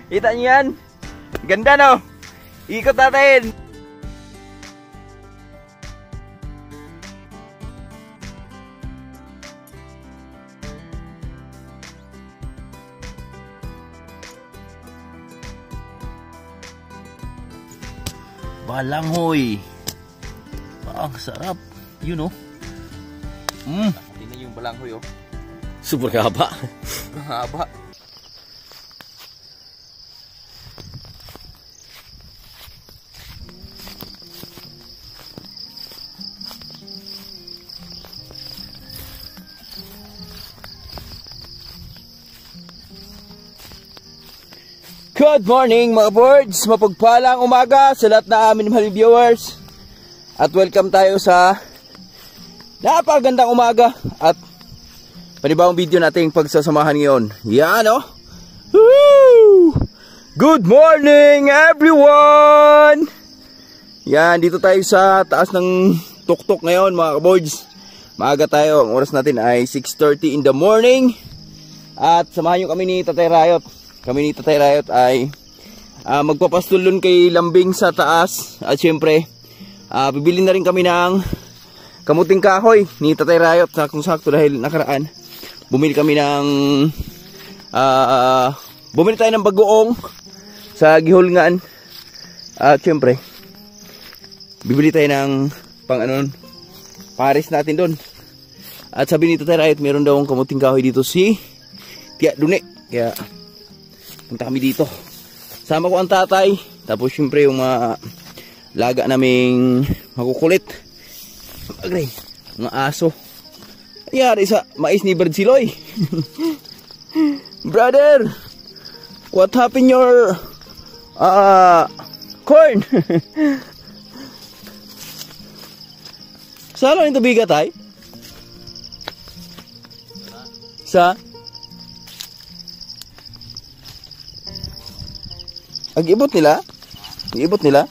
Kita niyo yan? Ganda no? Ikot natin. Balanghoy. Ang sarap. You know. Tingnan yung balanghoy oh. Super haba. Haba. Good morning mga birds, mapagpalang umaga sa lahat na amin mga viewers. At welcome tayo sa napakagandang umaga at panibawang video nating pagsasamahan ngayon. Yan oh. Woo! Good morning everyone. Yan, dito tayo sa taas ng tuktok ngayon mga birds. Maaga tayo, ang oras natin ay 6:30 in the morning. At samahan nyo kami ni Tatay Rayot. Kami ni Tatay Rayot ay magpapastulon kay Lambing sa taas. At syempre, bibili na rin kami ng kamuting kahoy ni Tatay Rayot. Sakto dahil nakaraan, bumili kami ng bumili tayo ng bagoong sa Gihulngan. At syempre, bibili tayo ng pares natin doon. At sabi ni Tatay Rayot, meron daw ang kamuting kahoy dito si Tia Dune. Kaya punta kami dito. Sama ko ang tatay. Tapos syempre yung mga laga naming makukulit. Agray, mga aso. Nangyari sa mais ni Berdziloy. Brother, what happened your corn? Saan yung tabiga tay? Sa? Ang-ibot nila? Ang-ibot nila?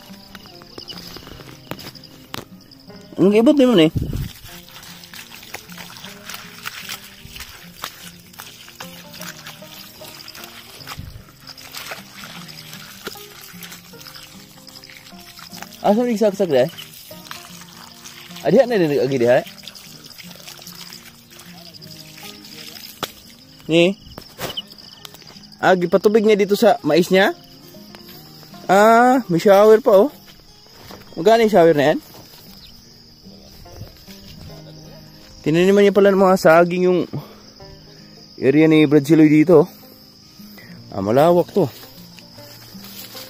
Ang-ibot naman eh. Asa nagsaksak deh? Adihan na din agi deh? Ni? Agi patubig niya dito sa mais niya? May shower pa oh. Magkano yung shower na yan? Tinaniman niya pala ng mga saging yung area ni Berdziloy dito. Malawak to.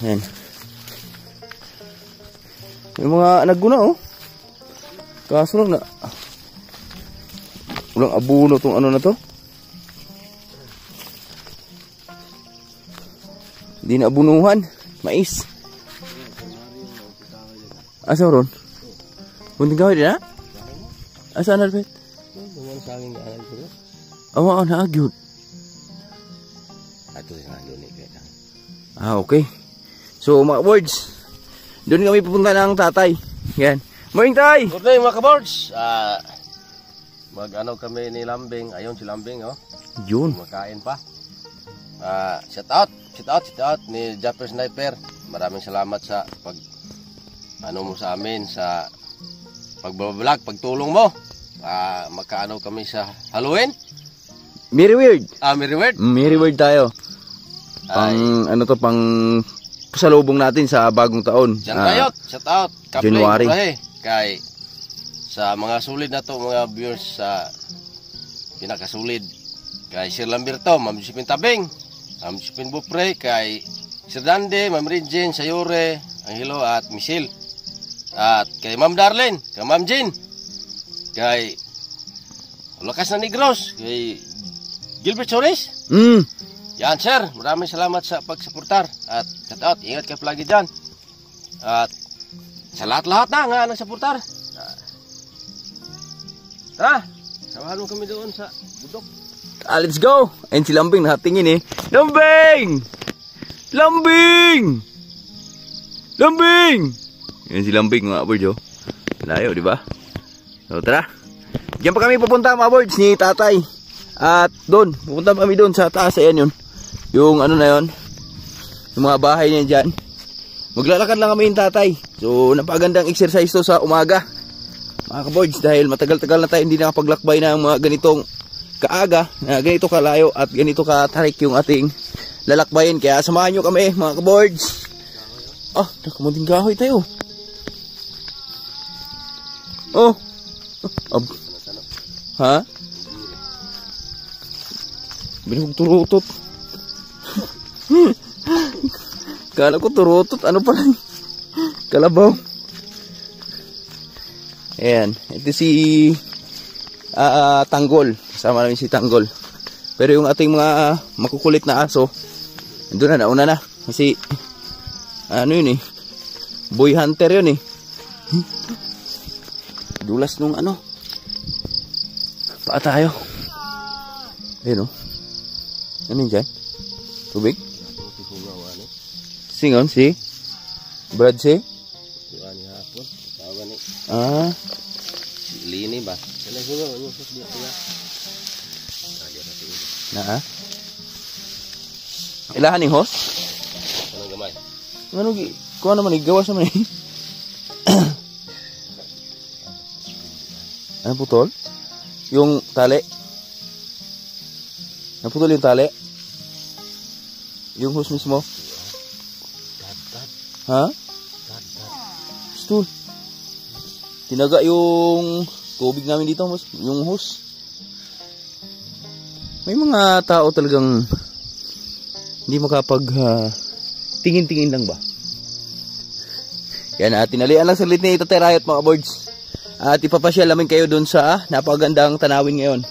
Ayan. May mga naguna oh. Kaso lang na walang abuno tong ano na to. Hindi na abunuhan. Mais. Asa ron? Bunting kahoy din ha? Asa na rin? Buwan sa akin na ito. Awa na agyod. Ato yung lunik kaya. Okay. So mga birds, doon kami pupunta ng tatay. Yan. Morning tay! Good day mga ka-birds. Mag-ano kami ni Lambing. Ayun si Lambing oh. Yun. Makain pa. Shout out ni Japper Sniper. Maraming salamat sa mo sa amin sa pagbablog, pagtulong mo. Makaano kami sa Halloween. Merry Weird. Merry Weird. Merry Weird tayo. Pang ano to, pang pasalubong natin sa bagong taon. Shout out. January. Kay sa mga sulid na to, mga viewers sa pinakasulid. Kay Sir Lamberto, Ma'am Josephine Tabing, Ma'am Josephine Bupre, kay Sir Dande, Ma'am Regine, Sayore, Angelo at Michelle. At kay Ma'am Darlene, kay Ma'am Jean, kay Lakas na Negros, kay Gilbert Solis. Yan sir, maraming salamat sa pagsuportar. At shout out, ingat kayo palagi dyan. At sa lahat-lahat na nga nagsuportar. Tara, samahan mo kami doon sa budok. Let's go! Ayun si Lambing, nakatingin eh. Lambing! Lambing! Lambing! Ayun si Lambing mga birds oh. Layo, di ba? So tara. Diyan pa kami pupunta mga birds ni tatay. At doon, pupunta kami doon sa taas. Ayan yun. yung ano na yon, yung mga bahay niya dyan. Maglalakad lang kami yung tatay. So napagandang exercise to sa umaga mga kaboys, dahil matagal-tagal na tayo hindi nakapaglakbay ng mga ganitong kaaga, na ganito kalayo at ganito katarik yung ating lalakbayin. Kaya samahan nyo kami mga kaboys. Ah, nakamunting kahoy tayo. Oh. Ha? Binuhog turutot. Kala ko turutot, ano pala? Kalabaw. Ayan, ito si Tanggol. Kasama namin si Tanggol. Pero yung ating mga makukulit na aso, doon na, nauna na. Kasi, ano yun eh, boy hunter yun eh. Dulas nung ano. Paa tayo. Ayun o. Ano yun dyan? Tubig? Singon si? Brad si? Ah. Lini ba? Naa. Ilahan yung host? Anong gamay? Ano kuha naman gawas naman eh. Ano putol? Yung tali? Naputol yung tali? Yung host mismo? Ha? Stool. Tinaga yung tubig namin dito, yung hose. May mga tao talagang hindi makapag tingin-tingin lang ba? Yan, tinalian lang saglit ni Tatay Riot mga boards. At ipapasyal namin kayo dun sa napagandang tanawin ngayon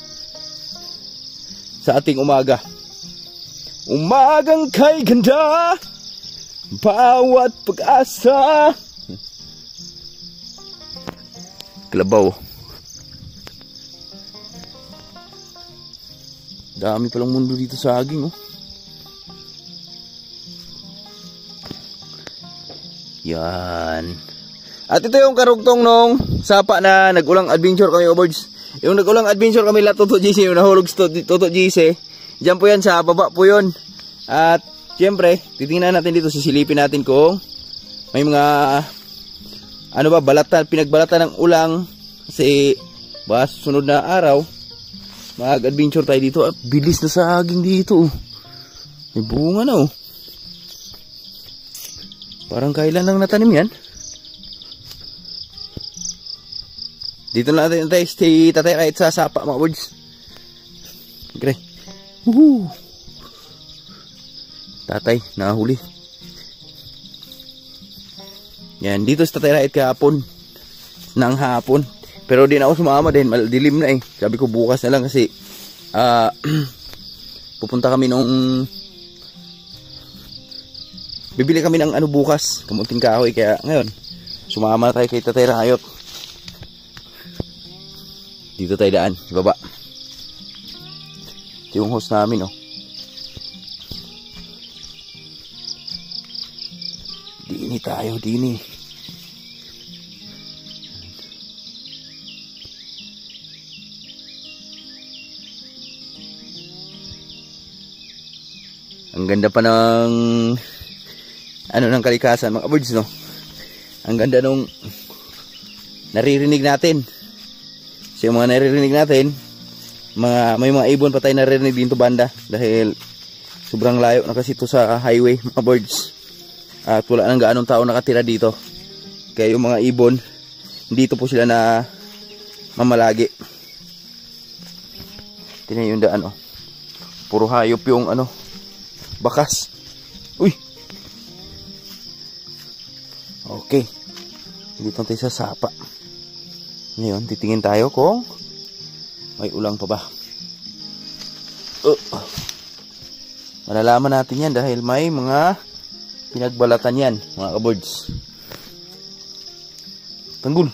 sa ating umaga. Umagang kay ganda, bawat pag-asa. Kalabaw. Dami palang mundo dito sa aging, oh. Yan. At ito yung karugtong nung sapa na nag-ulang adventure kami, boards. Yung nag-ulang adventure kami la Toto GC, yung nahulog sa Toto GC. Diyan po yan, sa baba po yun. At siyempre, titingnan natin dito, sisilipin natin kung may mga ano ba, balatan, pinagbalatan ng ulang. Kasi ba sunod na araw mag-adventure tayo dito. At bilis na saging dito, oh. May bunga na, oh. Parang kailan lang natanim yan. Dito na natin tayo stay Tatay Riot sa sapa mga boards. Okay. Woohoo! Tatay, nakahuli. Yan, dito sa Tatay Riot kahapon. Nang hapon. Pero di na ako sumama dahil madilim na eh. Sabi ko bukas na lang kasi pupunta kami nung bibili kami ng ano bukas, kamunting kahoy. Kaya ngayon, sumama na tayo kay Tatay Riot. Dito tayo daan, baba. Ito yung host namin, oh. Dini tayo, dini. Ang ganda pa ng ano ng kalikasan mga birds, no? Ang ganda nung naririnig natin. So yung mga naririnig natin, may mga ibon pa tayo naririnig dito banda dahil sobrang layo na kasi ito sa highway mga birds. At wala nang gaanong tao nakatira dito. Kaya yung mga ibon, dito po sila na mamalagi. Tingnan yung daan, oh. Puro hayop yung ano, bakas. Uy. Okay. Dito tayo sa sapa. Ngayon, titingin tayo kung may ulang pa ba. Malalaman natin yan dahil may mga pinagbalatan yan, mga kaboards. Tanggol.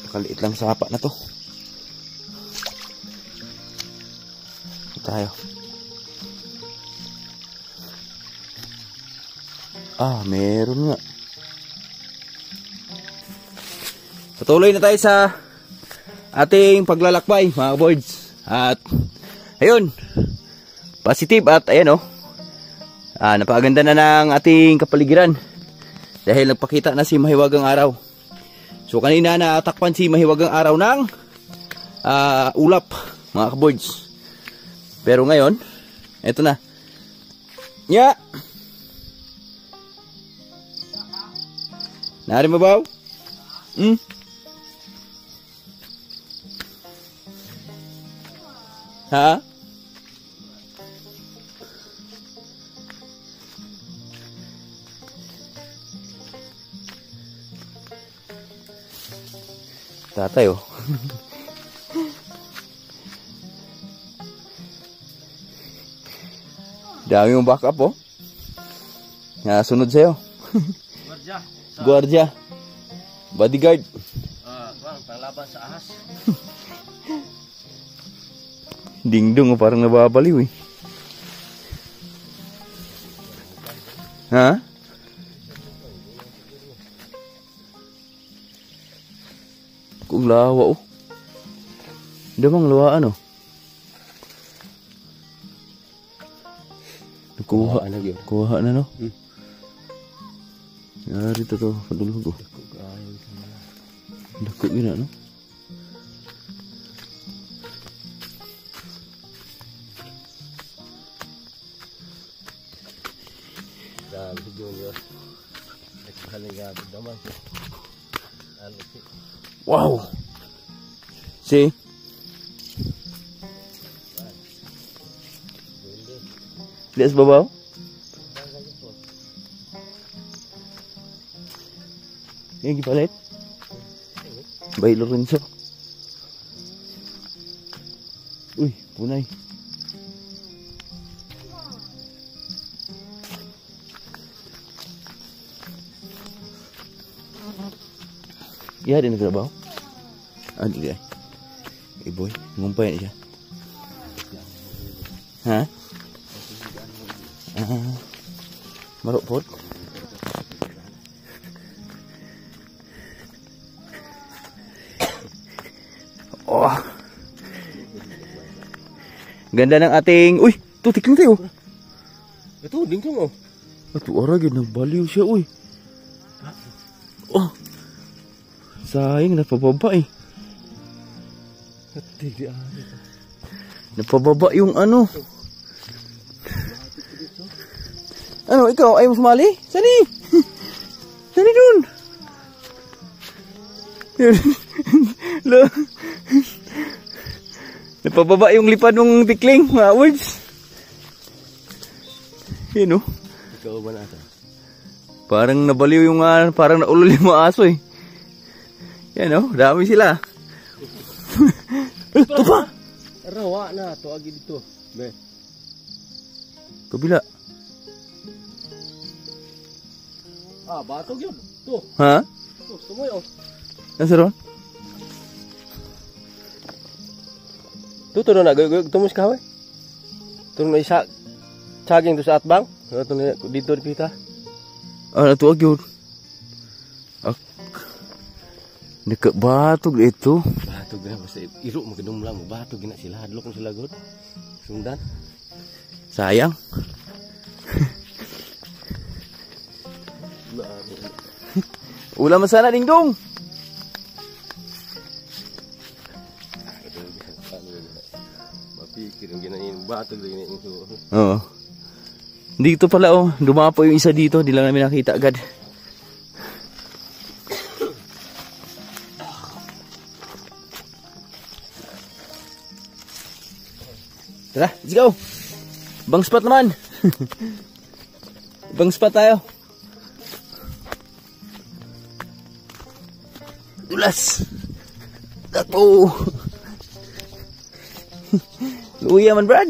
Nakaliit lang sapa na to. Ito tayo. Meron nga. Patuloy na tayo sa ating paglalakbay mga boards. At ayun, positive at ayan oh. Napakaganda na ng ating kapaligiran dahil nagpakita na si mahiwagang araw. So kanina natakpan si mahiwagang araw ng ulap mga kaboards. Pero ngayon, eto na. Nya. Nari mabaw? Ha? Tatay oh. Dami mong backup oh. Sunod sa'yo. Guardia. Bodyguard. Panglaban sa ahas. Dingdong oh, parang nababaliw eh. Ha? Kung lawa oh. Damang lawaan oh. Kuha na no. Yari to padulog oh. Dako gina no. Wow. See? Lihat babaw? Yang gipalit? Bay Lorenzo. Uy, punay. Ya, dia nak bawa. Adik dia. Boy, ngumpay na siya. Ha? Marok pot. Oh. Ganda ng ating... Uy, ito tikling tayo. Ito, dingkong oh. Ito aragin, nagbaliw siya, uy. Oh. Sayang, napababa eh. Napababa yung ano. Ano, ikaw, ayaw mo sumali? Sali! Sali dun! Napababa yung lipad ng tikling, mga words. Yun o. Ikaw ba nata? Parang nabaliw yung, parang naulol yung mga aso eh. Yan o, dami sila. Ito pa! Rawa na, ito agi dito. Be. Kabila. Batog yun. Ito. Ha? Ito, tumoy oh. Nasa ron? Ito na, tumus ka haway. Ito na isa, saging to sa atbang. Ito na, dito dipita. Natuwag yun. Nakabatog ito. Batog na, basta iro magandong lang. Batog na sila, hadlok na sila god. Sundan. Sayang. Ulam na sana, Dingdong. Mapikir yung ginanin, batog na ginanin. Oo. Dito pala oh, dumapo yung isa dito, di lang namin nakita agad. Tara, let's go. Ibang spot naman. Ibang spot tayo. Dulas. Dako. Luya man, Brad.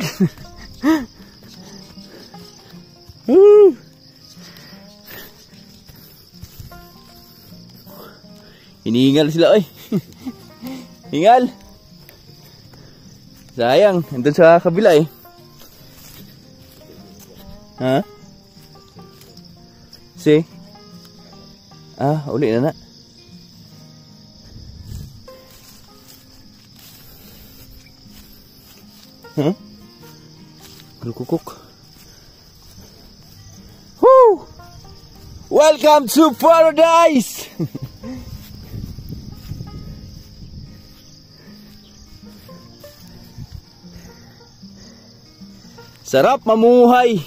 Hinihingal sila, oy. Hingal. Sayang, andun sa kabila eh. Ha? See? Uli na na. Huh? Kukuk. Woo! Welcome to paradise! Sarap mamuhay.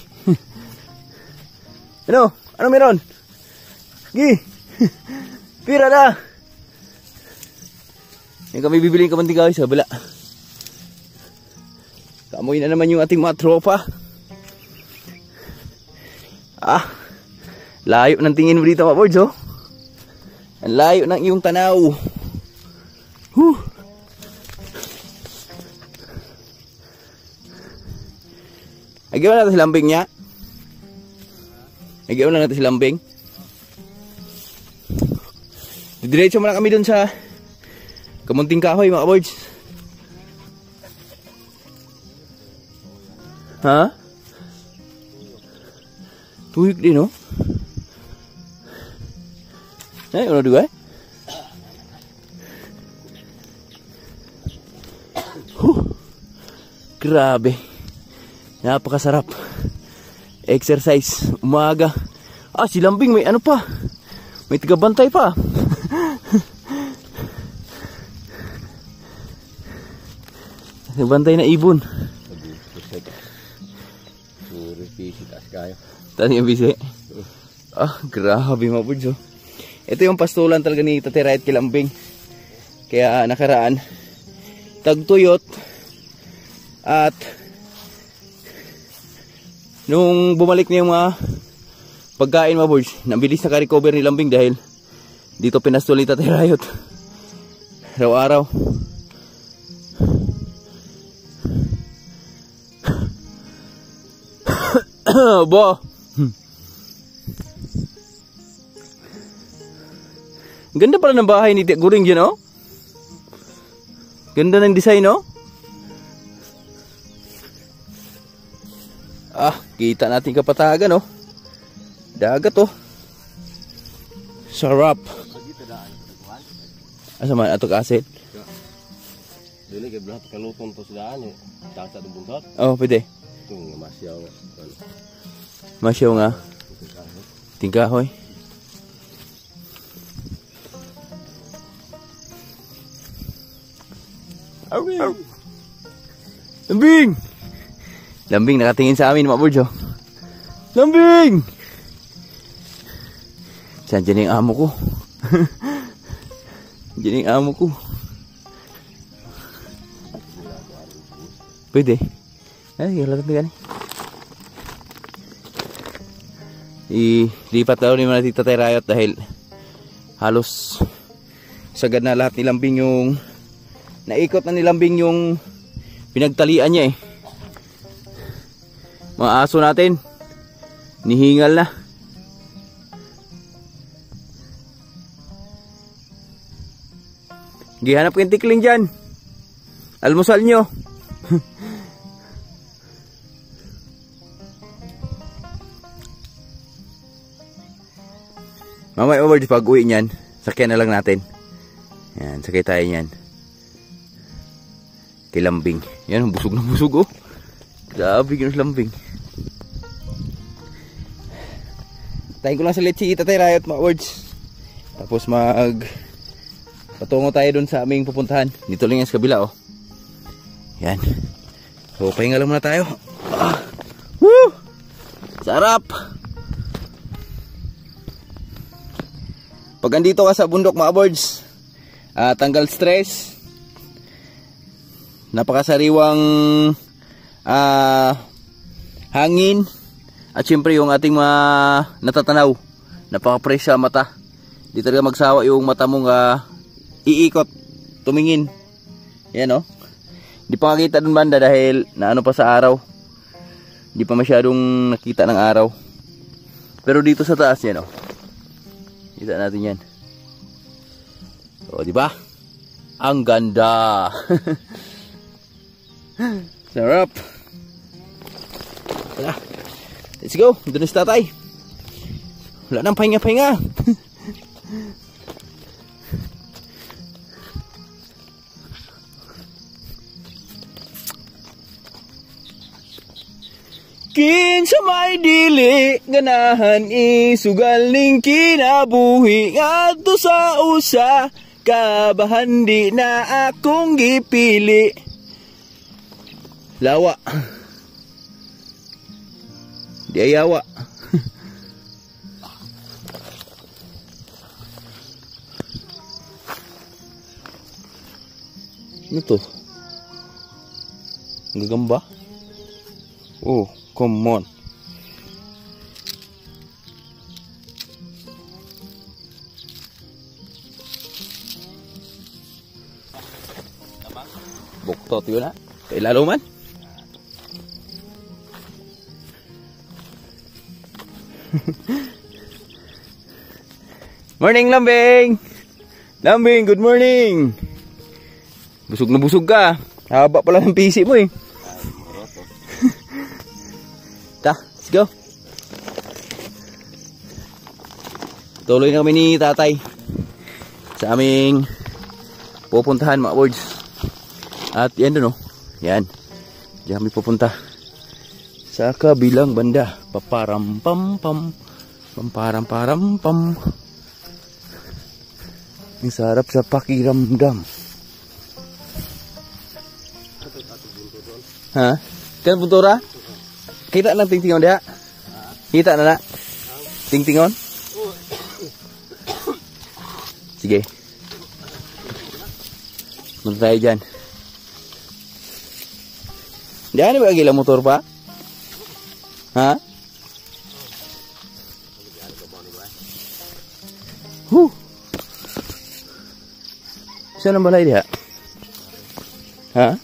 Ano? Ano meron? Gi. Pira na. Yan kami bibiling kamanting kahoy sa kabila. Kamoy na naman yung ating mga tropa. Layo ng tingin mo dito mga boards, oh. Ang layo ng iyong tanaw. Agaw na natin si lambing niya. Agaw na natin si lambing. Didiretso muna kami dun sa kamunting kahoy mga boards. Ha? Tuyok din, no? Ay, uno dua. Grabe. Napakasarap. Exercise umaga. Si lambing may ano pa. May tigabantay pa. Bantay na ibon. Tani yung bisi. Grabe mga budyo. Ito yung pastulan talaga ni Tatay Riot kay lambing. Kaya nakaraan tagtuyot at nung bumalik na yung mga pagkain mga boys, nabilis na ka-recover ni lambing dahil dito pinastol ni Tatay Riot araw-araw. Bo. Ganda pala ng bahay ni Tia Guring dyan, oh. Ganda ng design, oh. Kita natin kapatagan, oh. Dagat, oh. Sarap. Asa man ato ka-asit? Dili kay blahat kalutong to sa daan, eh. Tasa do buntot. Oh, pwede. Tung masyaw. Masyaw nga. Tingkahoy. Lambing! Lambing nakatingin sa amin mga burjo. Lambing! Saan dyan yung amo ko? Dyan yung amo ko. Pwede. Ay, lalat na gani. Ilipat daw ni natin Tatay Riot dahil halos sagad na lahat ni lambing yung naikot na ni lambing yung pinagtalian niya, eh. Mga aso natin nihingal na. Gihanap kayong tikling dyan. Almusal nyo. Mamaya over pag uwi nyan, sakyan na lang natin. Yan, sakay tayo nyan. Kay lambing. Yan, busog na busog, oh. Grabe yun sa lambing. Tayo ko lang sa letsi Tatay Riot mga words. Tapos patungo tayo dun sa aming pupuntahan. Dito lang yan sa kabila, oh. Yan. So pahinga lang muna tayo. Woo! Sarap! Pag andito ka sa bundok mga birds, tanggal stress, napakasariwang hangin, at syempre yung ating mga natatanaw, napaka-fresh sa mata. Di talaga magsawa yung mata mong iikot, tumingin. Yan, oh. Di pa makita dun banda dahil naano pa sa araw. Di pa masyadong nakita ng araw. Pero dito sa taas yan, oh. Kita natin yan. O, di ba? Ang ganda. Sarap. Tara. Let's go. Doon na si Tatay. Wala nang pahinga-pahinga. Kinsa may dili ganahan isugal ning kinabuhi ngadto sa usa kabahan di na akong gipili. Lawa. Di ayawa. Ano to? Gagamba? Oh, come on. Buktot yun na. Kailalo man. Morning, Lambing! Lambing, good morning! Busog na busog ka. Haba pala ng PC mo eh. Ta, let's go. Tuloy na kami ni tatay sa aming pupuntahan mga boards. At yan doon, yan. Diyan kami pupunta sa kabilang banda. Paparam pam pam. Pamparam param pam. Ang sarap sa pakiramdam. Ha? Kan buntura? Kita lang tingtingon dia. Kita na na. Tingtingon. Sige. Punta tayo dyan. Diyan ba gila motor pa? Ha? Saan ang balay dia? Ha?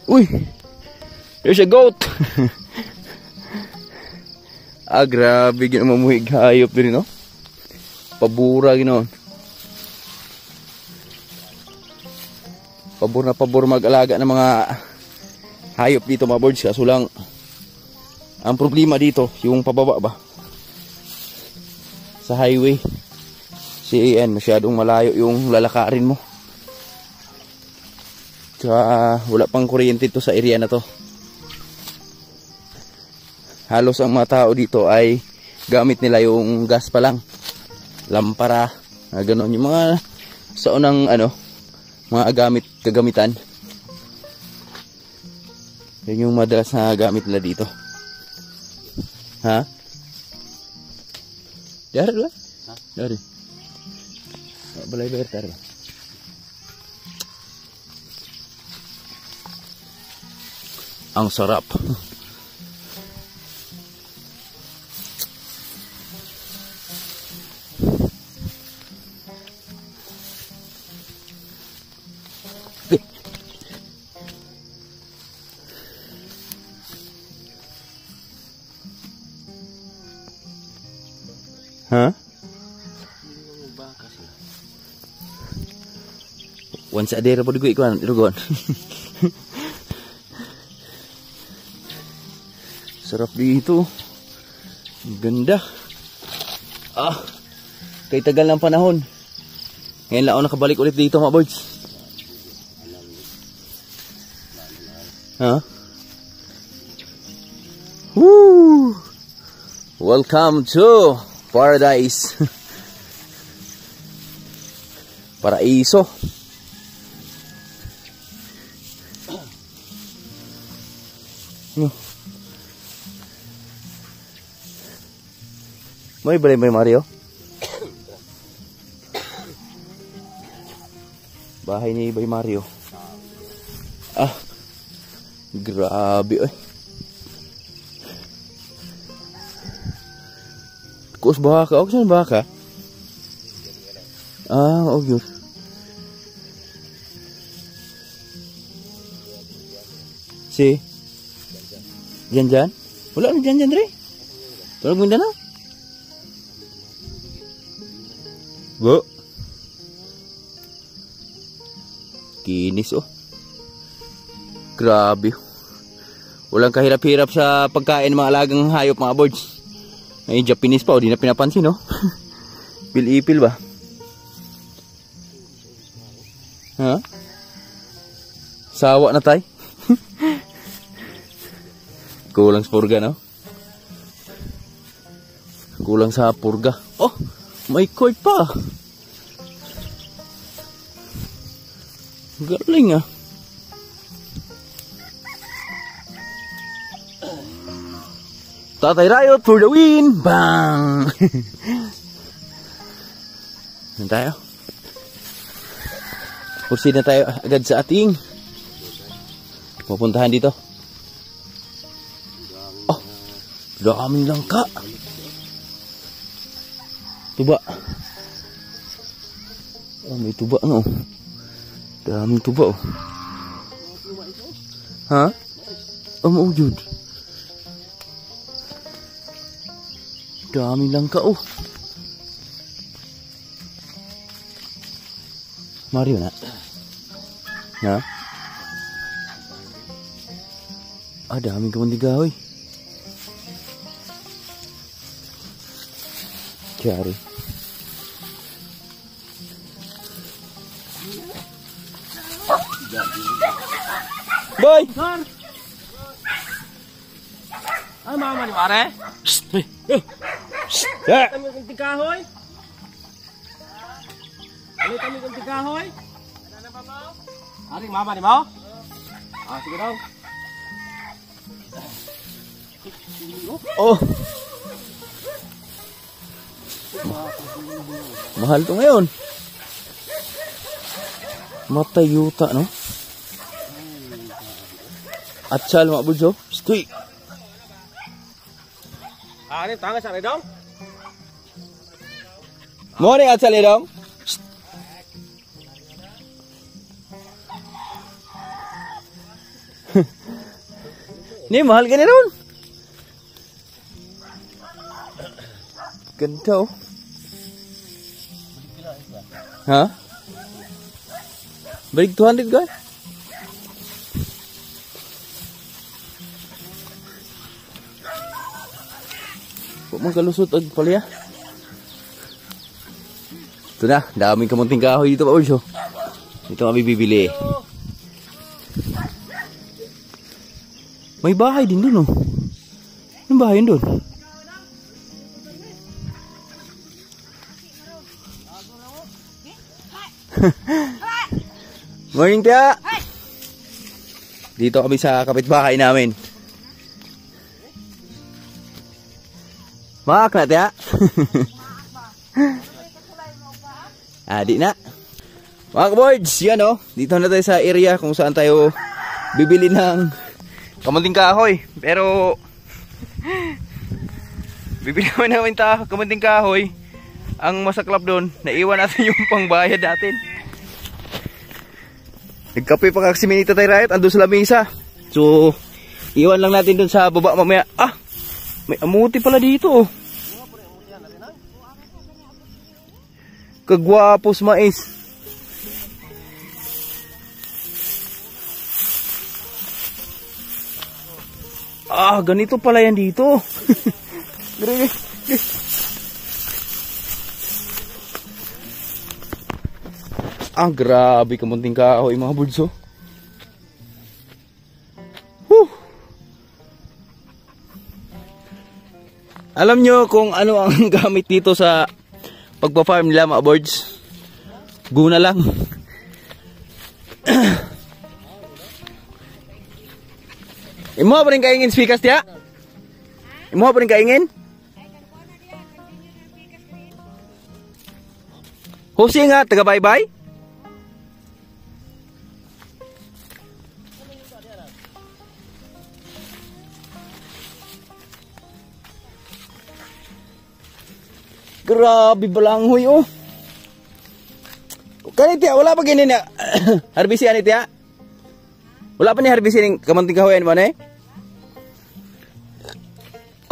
Uy! There's a goat! Grabe ginamamuhig hayop din, no? Pabura ginoon. Pabor na pabor mag-alaga ng mga hayop dito mga boards. Kaso lang, ang problema dito, yung pababa ba? Sa highway. Masyadong malayo yung lalakarin mo. Tsaka wala pang kuryente to sa area na to. Halos ang mga tao dito ay gamit nila yung gas pa lang. Lampara, gano'n. Yung mga sa unang mga kagamitan. Yan yung madalas na gamit nila dito. Ha? Dari lah. Dari. Balay bayar tar. Ang sarap. Ha? Once a day ra pud ko ikuan irugon. Sarap dito. Ganda. Kay tagal ng panahon. Ngayon lang ako nakabalik ulit dito mga boys. Ha? Woo! Welcome to Paradise. Paraiso. May balay may Mario? Bahay ni Bay Mario. Grabe oy. Kus baka, og saan baka? Og yun. Si? Diyan? Wala na diyan, Dre. Tulog mo na. Bu. Kinis Grabe. Walang kahirap-hirap sa pagkain ng mga alagang hayop mga boards. May Japanese pa di na pinapansin Pil-ipil ba? Ha? Sawa na tay. Kulang sa purga, no? Kulang sa purga. Oh, may cord pa. Galing ah. Tatay Riot for the win! Bang! Yan tayo. Proceed na tayo agad sa ating pupuntahan dito. Oh, daming langka. Tuba. Oh, may tuba no. Daming tuba oh. Ha? Oh, maujud. Daming langka oh. Mario na. Ha? Ah, daming kamandigahoy. Cari. Boy! Ay, mama ni pare. Shh! Kami kong tikahoy. Kami kong tikahoy. Ari, mama ni mo? Ah, sige daw. Oh! Mahal to ngayon. Matayuta, no? Atsal, mga bulso. Stay! Ari, tanga sa redong. Morning, atsal, edong. Ni, mahal ka na ron. Ganda, oh. Ha? Balik 200 guys. Huwag mong kalusot ang palya. Ito na, daming kamunting kahoy dito pa ulso. Dito kami bibili. May bahay din dun oh. Anong bahay yun dun? Morning, Tia! Dito kami sa kapitbahay namin. Maak na, Tia! Di na. Mga kaboards, yan oh. Dito na tayo sa area kung saan tayo bibili ng kamunting kahoy. Pero bibili naman namin kamunting kahoy. Ang masaklap doon, naiwan natin yung pangbayad natin. Nagkape pa kasi minita tayo Riot, andun sa lamesa. So, iwan lang natin doon sa baba mamaya. Ah, may amuti pala dito oh. Kagwapos mais. Ah, ganito pala yan dito. Grabe. Ah, grabe kamunting kahoy mga bulso. Alam nyo kung ano ang gamit dito sa pagpa-farm nila mga birds? Guna lang. Imo pa rin kaingin speakers tiya? Imo pa rin kaingin? Husi nga, taga bye-bye? Grabe balanghoy oh. Kani tiya, wala pa gini na harbisi ani tiya? Wala pa ni harbisi ning kamunting kahoy mo na eh?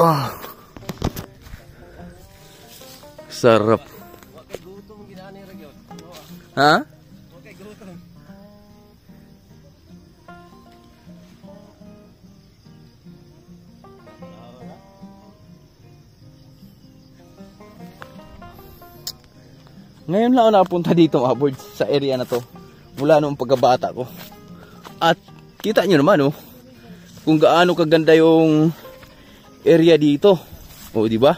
Oh. Sarap. Ha? Ngayon lang ako nakapunta dito mga birds sa area na to. mula noong pagkabata ko. At kita nyo naman, oh, kung gaano kaganda yung area dito. O, di ba?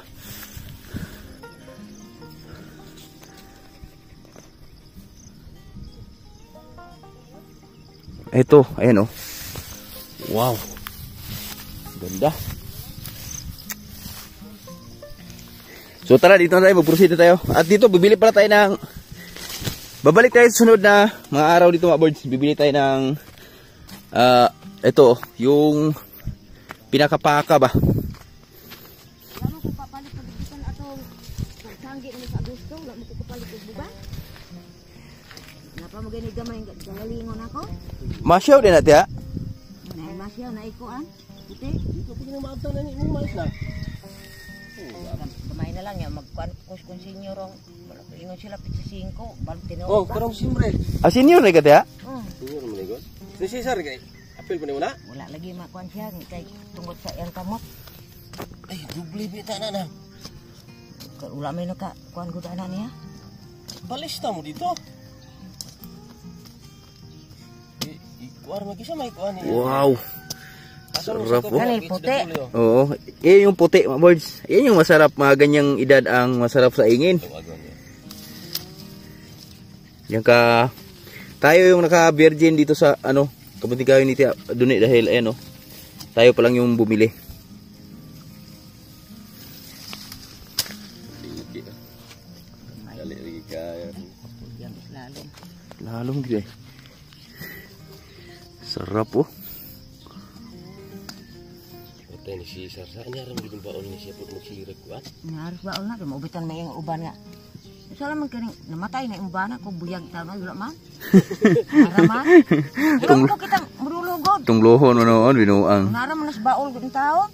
Ito, ayan, oh. Wow. Ganda. So tara, dito na tayo, mag-proceed na tayo. At dito, bibili pala tayo ng... Babalik tayo sa sunod na mga araw dito mga birds. Bibili tayo ng... ito, yung... Pinakapaka ba? Wala mo ko papalit pagbitan atong pagsanggit ni sa Agosto. Wala mo ko papalit pagbuba. Napa mo ganit gamay galingon ako? Masyaw din natin ha? Nay masyaw na ikuan. Puti. Dito ko na maabtan na ni mais na. Gamay na lang ya magkuan kun senior rong. Ingon sila pizza 5, bal tinood. Oh, karong simre. Ah, senior na kati ha? Senior mo ligon. Si Cesar kay apil pa ni wala. Wala lagi makuan siya kay tungod sa iyang kamot. Ay, dubli bita na na. Wala may naka kuan gud ana niya. Balista mo dito. Ikuar magisa may kuan ni. Wow. Sarap po. Kanil puti. Oo. Yan yung puti mga birds. Yan yung masarap. Mga ganyang edad ang masarap sa ingin. Yan ka... Tayo yung naka-virgin dito sa ano, Kabuntingkahoy ni Tia Duni dahil ayan, oh, tayo pa lang yung bumili. Dali lagi kaya. Lalong gitu. Sarap po. Ito ni Cesar. Saan niya rin baon ni siya pud magsilirig ko at? Harus baon na maubitan may ang uban nga. Sala man kaning namatay na yung uban ko buyag ta no wala man. Para man. Wala ko kita murulugod. Tung lohon noon binuang. Nara man nas baol gud tawo.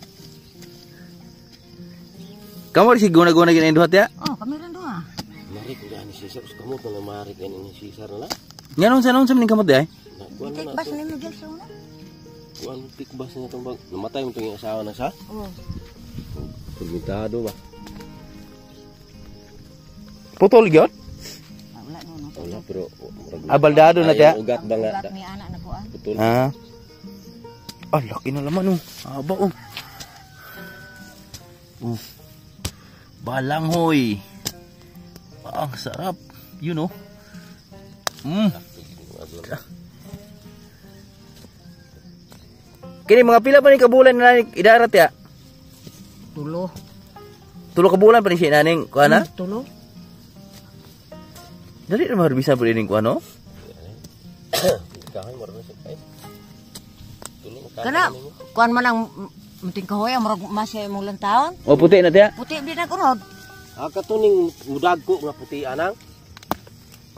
Kamu si guna-guna gini duhat ya? Oh, kami rin doa. Mari ko ni Cesar kamot na mari kan ni Cesar na. Nganong sanon sa mning kamot ay? Kuan na. Bas ni Miguel sa una. Kuan tikbas na tong bag. Namatay mo tong asawa na sa. Oh. Permintado ba? Putol gyud? Wala no. Wala pero Abaldado na tiya. ugat ba nga. Ugat ni anak na kuan. Putol. Ah. Ah, laki na laman oh. Haba oh. Balanghoy. Ang sarap. You know. Kini mga pila pa ni kabulan na idarat ya? Tulo. Tulo ka bulan pa ni siya naning kuha na? Tulo. Dali na maharbisa po rin kuha no? Kana kuan man ang munting kahoy murag masya imong lantaon. O puti na tiya? Puti di na kunod. Katuning mudag ko nga puti anang.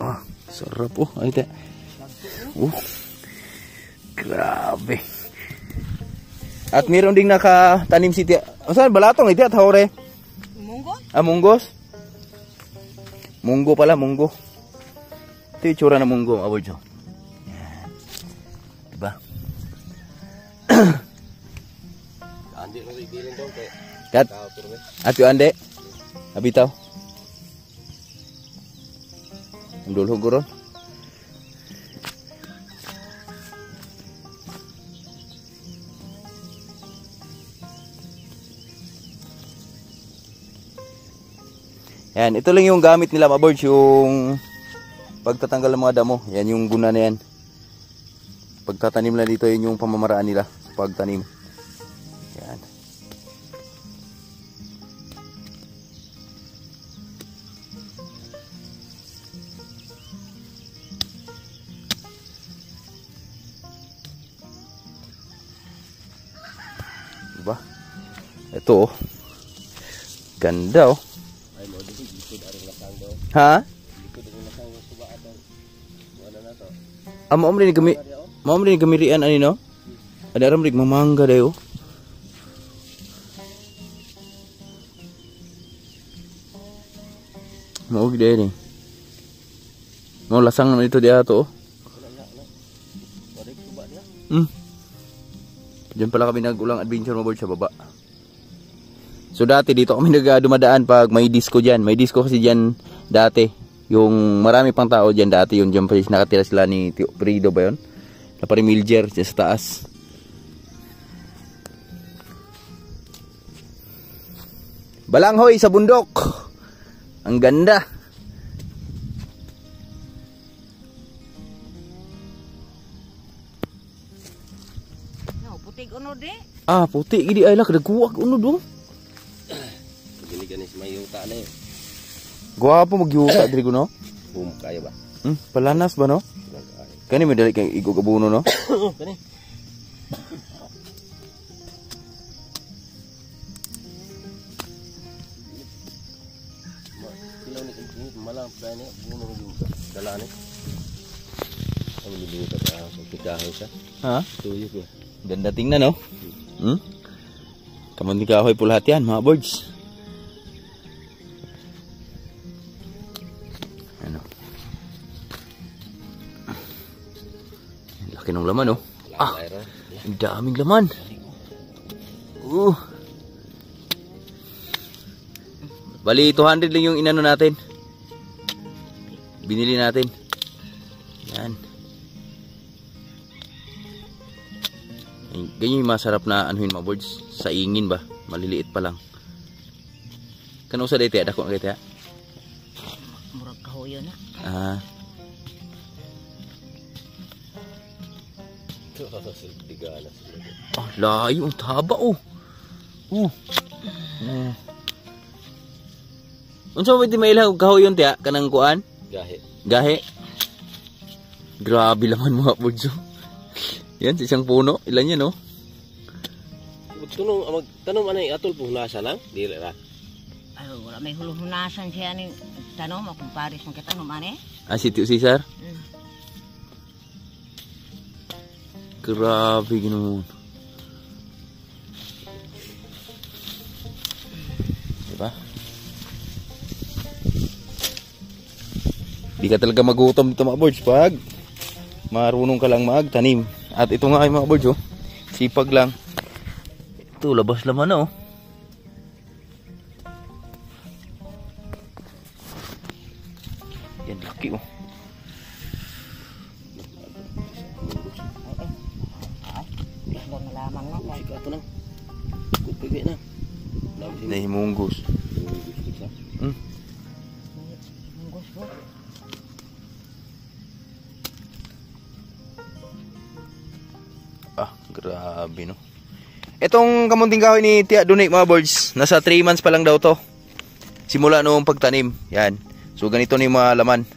Ah, sarap oh. Ay tiya. Grabe. At meron ding nakatanim si tiya. Saan balatong itiya taore? Munggo? Ah, munggos? Munggo pala, munggo. Ito yung tsura ng munggo, abod nyo. Yan. Diba? Andi mo ibilin daw kay. Kat? At yung ande? Abitaw? Ang dulhog ko ron? Yan, ito lang yung gamit nila mga birds, yung pagtatanggal ng mga damo. Yan yung guna na yan. Pagtatanim na dito, yun yung pamamaraan nila pagtanim. Yan. Diba? Ito oh. Ganda oh. Ha? Mo rin gamirian ani no? Ada ram rig mamangga dayo. Mau gede ni. Mau lasang naman ito dia to. Diyan pala kami nagulang adventure mabord sa baba. So dati dito kami dumadaan pag may disco diyan. May disco kasi diyan dati. Yung marami pang tao dyan dati, yung dyan pa nakatira sila ni Tio Frido ba yun? Na Parimiljer, dyan sa taas. Balanghoy sa bundok. Ang ganda. No, putik unod eh. Ah, puti. Gidi ay lah, kadaguwag unod oh. Dili ganis mayuta na yun. Gwapo magyuka diri ko no. Boom, kaya ba? Palanas ba no? Kani medali kay igo kabuno no. Kani. Ilaw ni malam pa ni buno yung dala ni. Ang libingi ka sa pikahoy sa. Ha? Tuyo ko. Ganda tingnan no. Kamunting kahoy po lahat yan mga birds. Ano? Laki ng laman oh. Ah, ang daming laman. Bali 200 lang yung inano natin. Binili natin. Yan. Ganyan yung masarap na anuhin mga birds. Sa ingin ba? Maliliit pa lang. Kano sa dito ada ko nakita? Murag kahoyo na. Ah. Ah, layo. Ang taba oh. Unsa mo di mailah og kahoyon tiya kanang kuan? Gahe. Gahe. Grabe laman mga birds. Yan, sa isang puno. Ilan yan, no? Tanong ano yung atol po nasa lang? Dili ra. Ay, wala may huluhunasan siya ni tanong mo kung pares mo kita naman eh. Ah, si Tio Cesar? Grabe, ganoon. Diba? Di ka talaga magutom dito mga birds pag marunong ka lang magtanim. At ito nga ay mga birds oh. Sipag lang. Ito labas laman na oh. Yan laki oh. Ito na lamang na. Ay, kato lang. Kupigay na. Nahimunggos. Munggos po. Ah, grabe no. Itong kamunting kahoy ni Tia Dunik mga birds, nasa 3 months pa lang daw to. Simula noong pagtanim. Yan. So ganito ni mga laman.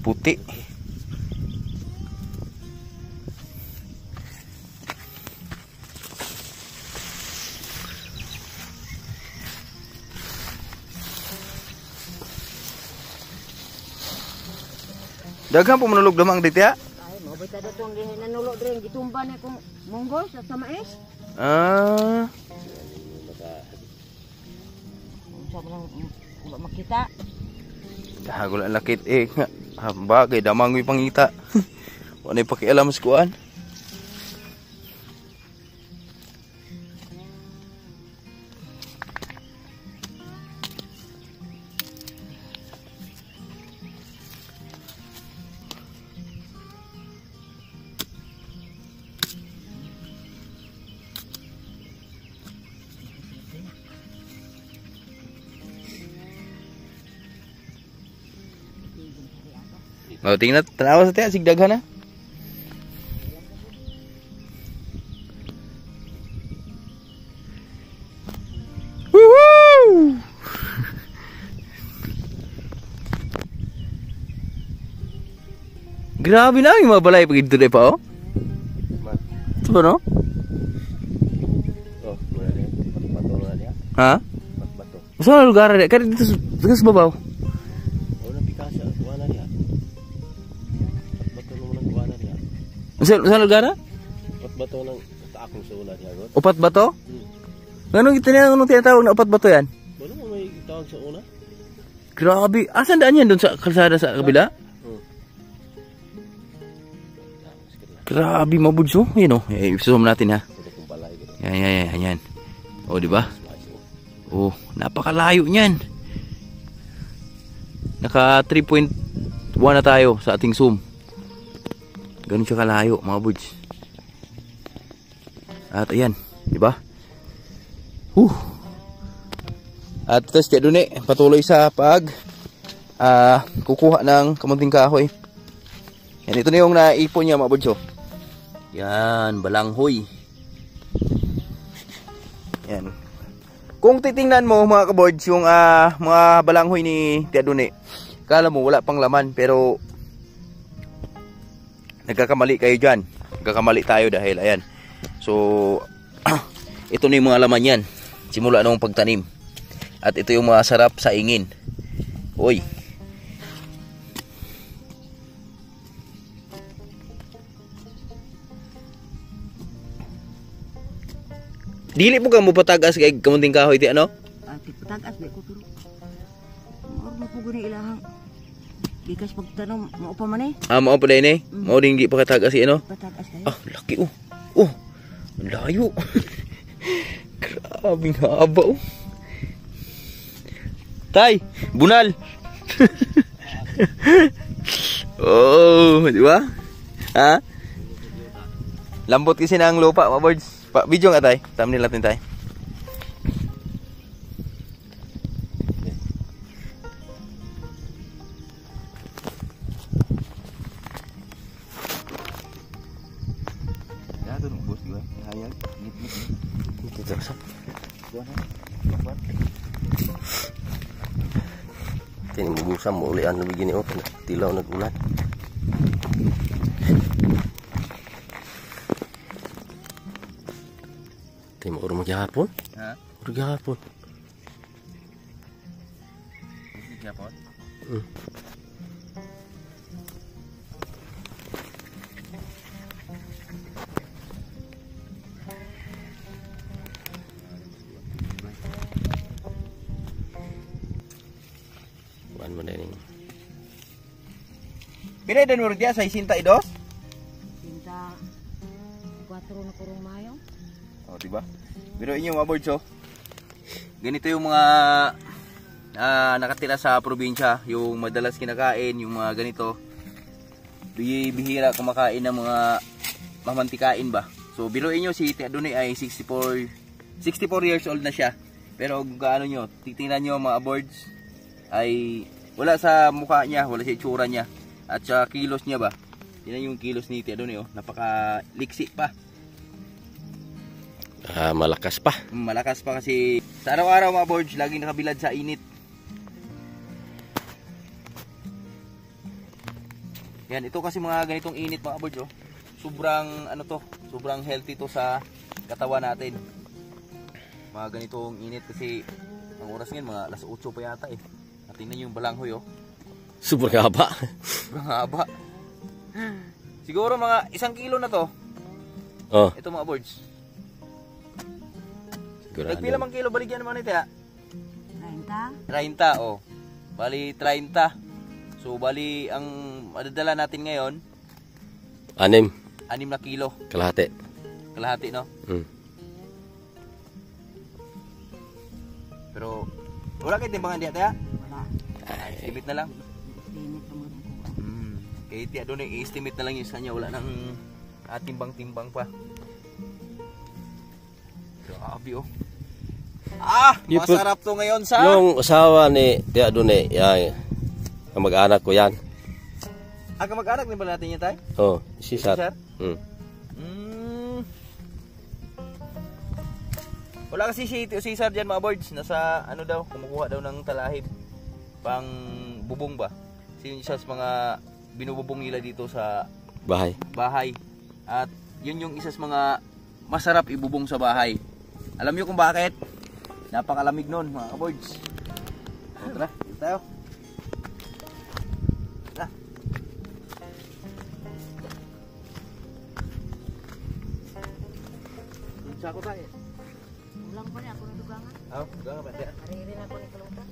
Puti. Daghang po manulog damang dito ya? Ay, mabay tada itong nanulo rin. Gitumba na kong munggos at sa mais. Ah. Sa mo lang makita. Dahagol ang lakit eh. Bagay, damang may pangita. Wala yung pakialam sa kuan. Oh, tingnan, tanawa sa tiya, sigdaghan na. Woohoo! Grabe na yung mga balay pag ito na pa, oh. Ito ba, no? Oh, muna rin. Bato na niya. Ha? Bato. Saan ang lugar na? Kaya dito sa babaw. Oh, napikasa. Kuha na niya. Bato naman ang kuha na niya. Saan ang lugar na? Bato ng taakong sa una niya. Upat ba to? Anong tinatawag na upat ba to yan? Wala mo may tawag sa una? Grabe. Asan daan yan doon sa kalsada sa kabila? Grabe mga buds oh. Yan oh. I-zoom natin ha. Yan. Oh, di ba? Oh, napakalayo niyan. Naka 3.1 na tayo sa ating zoom. Ganun siya kalayo mga buds. At ayan, di ba? At tapos tiya dun patuloy sa pag kukuha ng kamunting kahoy. Yan, ito na yung naipon niya mga buds oh. Yan, balanghoy. Yan. Kung titingnan mo mga kabods, yung mga balanghoy ni Tia Dune, kala mo wala pang laman, pero nagkakamali kayo dyan. Nagkakamali tayo dahil ayan. So ito na yung mga laman yan simula nung pagtanim. At ito yung mga sarap sa ingin. Uy, dili po ka mo patagas kay kamunting kahoy ti ano? Patagas ba ko pero mo po guni ilahang bigas pagtanom mao pa man Mao pa din mao din di pa katagas si ano? Patagas kayo. Laki oh. Oh, layo. Grabe nga haba oh. Tay, bunal. Oh, di ba? Ha? Lambot kasi ng lupa, mga birds. Video nga tay, thumbnail natin tay. Ya, tu bos juga. Hayal, git-git. Kita rasap. Kini bubusam mo uli ano begini oh, tilaw nagulat. Timo urang maghapon? Ha? Urang maghapon. Maghapon? Bukan mo din. Pila dan mo dia 62? Tinta 4 na kurong mayo. Oh, diba? Pero inyo mga birds oh. Ganito yung mga nakatira sa probinsya, yung madalas kinakain, yung mga ganito. Bihira kumakain ng mga mamantikain ba. So biruin nyo si Tia Dune ay 64 years old na siya. Pero gaano nyo, titingnan nyo mga birds ay wala sa mukha niya, wala sa itsura niya. At sa kilos niya ba. Yan yung kilos ni Tia Dune oh, napaka-liksi pa. Malakas pa. Malakas pa kasi sa araw-araw mga birds, laging nakabilad sa init. Yan, ito kasi mga ganitong init mga birds oh. Sobrang sobrang healthy to sa katawan natin. Mga ganitong init kasi ang oras ngayon mga alas 8 pa yata eh. At tingnan yung balanghoy oh. Super haba. Sobrang haba. Siguro mga 1 kilo na to. Oh. Ito mga birds. Sigurado. Nagpila mang kilo baligyan naman ito ya? 30. 30 oh. Bali 30. So bali ang madadala natin ngayon 6 na kilo. kalahati. Kalahati no? Pero wala kayo timbangan diya tayo? Wala. Estimate na lang. Estimate naman ako. Kaya tiya doon i-estimate na lang yung sa kanya. Wala nang timbang-timbang pa. Grabe oh. Masarap to ngayon sa... Yung asawa ni Tia Dune, yan, ang mag-anak ko yan. Kamag-anak din ba natin yan tayo? Oh, si Sar. Wala kasi si Sar dyan mga birds. Nasa ano daw, kumukuha daw ng talahib. Pang bubong ba? Kasi yun isa sa mga binububong nila dito sa bahay. At yun yung isa sa mga masarap ibubong sa bahay. Alam niyo kung bakit? Napakalamig nun mga kaboards. Tara, tayo. Tara. Tunsa ko tayo. Ulang pa niya ako ng dugangan. Dugangan ba tayo? Maririn ako ni Kalutan.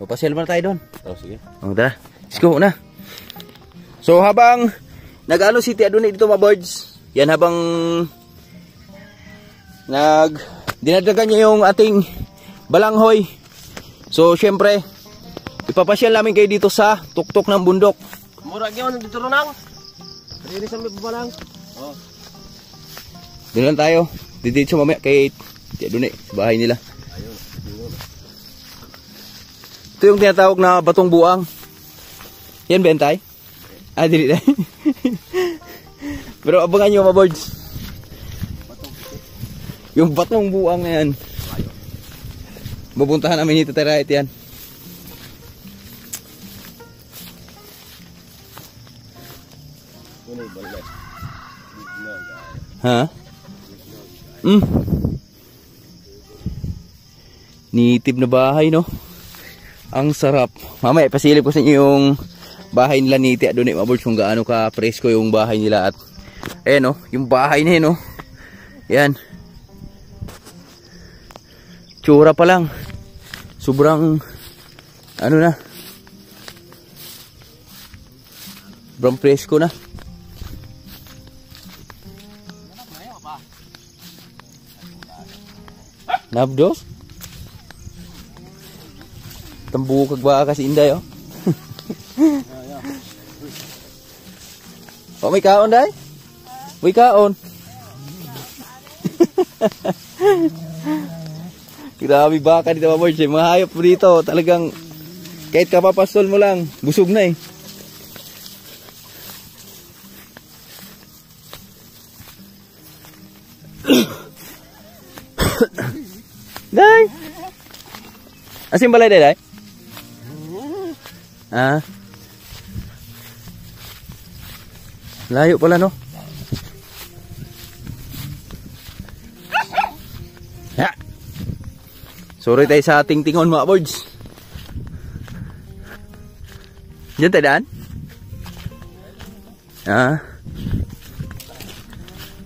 Papasyal mo na tayo doon. Oh, sige. Tara. Let's go na. So habang nag-ano si Tia Adonay dito mga birds, yan habang dinadagan niya yung ating balanghoy. So syempre, ipapasyal namin kayo dito sa tuktok ng bundok. Murag yun, dito rin ang. Dili sa may babalang. Oh. Doon lang tayo. Dito mamaya kay Tia Adonay, sa bahay nila. Ayun. Ito yung tinatawag na batong buang. Yan ba yan, Tay? Ah, dili na. Pero abangan nyo mga birds. Yung batong buang na yan. Babuntahan namin ito tayo right yan. Ha? Nitib na bahay, no? Ang sarap. Mamaya pasilip ko sa inyo yung bahay nila ni Tia Adonay mga birds, kung gaano ka presko yung bahay nila. At ayan, no? Yung bahay na yun, no? Yan. Tsura pa lang. Sobrang ano na. Sobrang presko na. Nabdos? Tambukag ba kasi inday, oh? Oh, may kaon, day? May kaon. Grabe baka dito mga birds, eh. Mga hayop dito, talagang kahit kapapastol mo lang, busog na eh. Day! Asin balay, day? Ah. Layo pala, no? Ha! Sorry tayo sa ating tingon mga birds. Diyan tayo daan? Ah.